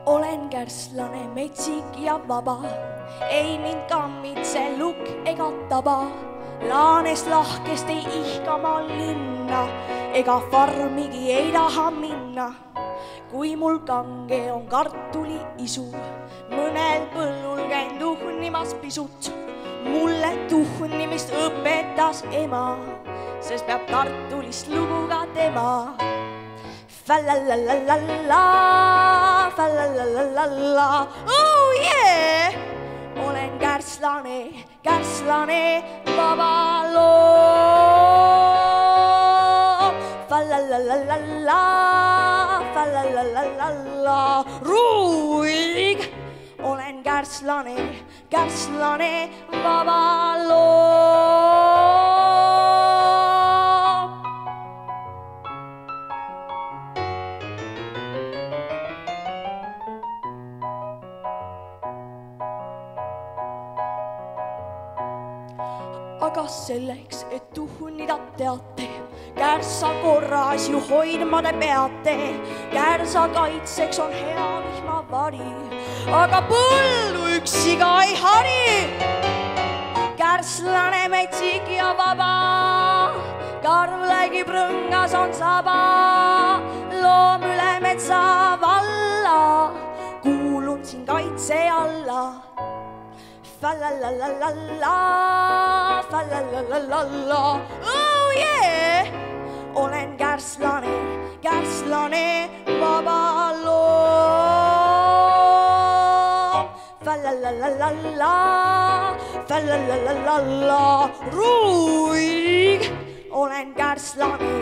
Olen kärslane, metsik ja vaba, ei mind kammitse lukk ega taba. Laanest lahkest ei ihka ma linna, ega farmigi ei taha minna. Kui mul kange on kartuli isu, mõnel põllul käin tuhnimas pisut. Mulle tuhnimist õpetas ema, sest peab kartulist lugu ka tema. Fallalalala, fallalalala, oh yeah! Olen kärslane, vaba loom. Fallalalala, fallalalala, ruig. Olen kärslane, vaba loom. Aga selleks, et tuhnida teate, kärsa korras ju hoidma te peate. Kärsa kaitseks on hea vihmavari, aga põllu üksi ka ei hari. Kärslane, metsik ja vaba, karv lägib rõngas on saba. Loom üle metsa valla, kuulun siin kaitse alla. Fallalalala, fallalalala, oh yeah! Olen kärslane, vaba loom. Fallalalala, fallalalala, ruig. Olen kärslane,